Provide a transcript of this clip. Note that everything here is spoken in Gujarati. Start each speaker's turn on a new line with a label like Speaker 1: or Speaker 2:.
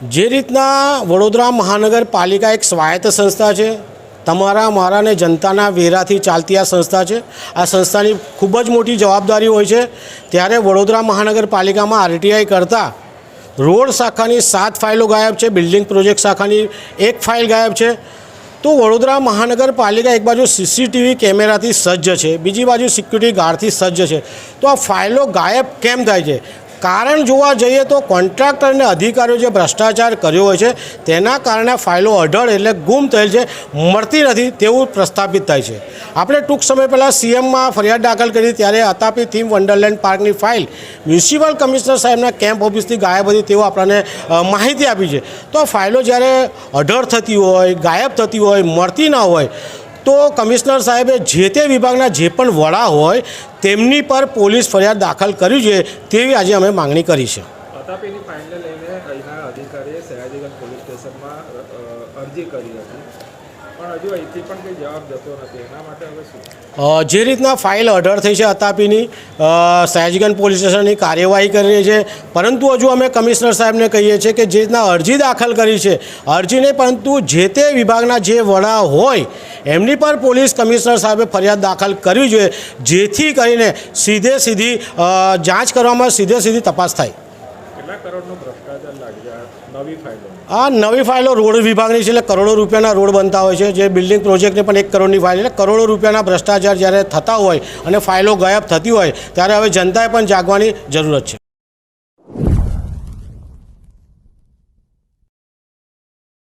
Speaker 1: જે રીતના વડોદરા મહાનગરપાલિકા એક સ્વાયત્ત સંસ્થા છે, તમારા મારા ને જનતાના વેરાથી ચાલતી આ સંસ્થા છે. આ સંસ્થાની ખૂબ જ મોટી જવાબદારી હોય છે. ત્યારે વડોદરા મહાનગરપાલિકામાં આરટીઆઈ કરતાં રોડ શાખાની 7 ફાઇલો ગાયબ છે, બિલ્ડિંગ પ્રોજેક્ટ શાખાની 1 ફાઇલ ગાયબ છે. તો વડોદરા મહાનગરપાલિકા એક બાજુ સીસીટીવી કેમેરાથી સજ્જ છે, બીજી બાજુ સિક્યુરિટી ગાર્ડથી સજ્જ છે. તો આ ફાઇલો ગાયબ કેમ થાય છે? કારણ જોવા જઈએ તો કોન્ટ્રાક્ટર અને અધિકારીઓ જે ભ્રષ્ટાચાર કર્યો હોય છે તેના કારણે ફાઇલો અઢળ એટલે ગુમ થયેલ છે, મળતી નથી તેવું પ્રસ્થાપિત થાય છે. આપણે ટૂંક સમય પહેલાં સીએમમાં ફરિયાદ દાખલ કરી ત્યારે અતાપી થીમ વન્ડરલેન્ડ પાર્કની ફાઇલ મ્યુનિસિપલ કમિશનર સાહેબના કેમ્પ ઓફિસથી ગાયબ હતી તેવું આપણને માહિતી આપી છે. તો આ ફાઇલો જ્યારે અઢળ થતી હોય, ગાયબ થતી હોય, મળતી ના હોય તો કમિશનર સાહેબે જે તે વિભાગના જે પણ વડા હોય તેમની પર પોલીસ ફરિયાદ દાખલ કરવી જોઈએ તેવી આજે અમે માંગણી કરી છે.
Speaker 2: અતાપીની ફાઇલને લઈને અહીંના અધિકારીએ સયાજીગંજ પોલીસ સ્ટેશનમાં અરજી કરી હતી, પણ હજુ અહીંથી પણ કંઈ જવાબ જતો નથી. એના માટે હવે શું?
Speaker 1: જે રીતના ફાઇલ અઢળ થઈ છે અતાપીની, સયાજીગંજ પોલીસ સ્ટેશનની કાર્યવાહી કરી રહી છે, પરંતુ હજુ અમે કમિશનર સાહેબને કહીએ છીએ કે જે રીતના અરજી દાખલ કરી છે, અરજી નહીં પરંતુ જે તે વિભાગના જે વડા હોય એમની પર પોલીસ કમિશનર સાહેબે ફરિયાદ દાખલ કરવી જોઈએ, જેથી કરીને સીધી જાંચ કરવામાં સીધી તપાસ થાય.
Speaker 2: કેટલા કરોડનો ભ્રષ્ટાચાર લાગ્યા નવી ફાઇલો?
Speaker 1: આ નવી ફાઇલો રોડ વિભાગની છે, એટલે કરોડો રૂપિયાના રોડ બનતા હોય છે. જે બિલ્ડિંગ પ્રોજેક્ટની પણ 1 કરોડની ફાઇલ, એટલે કરોડો રૂપિયાના ભ્રષ્ટાચાર જ્યારે થતા હોય અને ફાઇલો ગાયબ થતી હોય ત્યારે હવે જનતાએ પણ જાગવાની જરૂરત છે.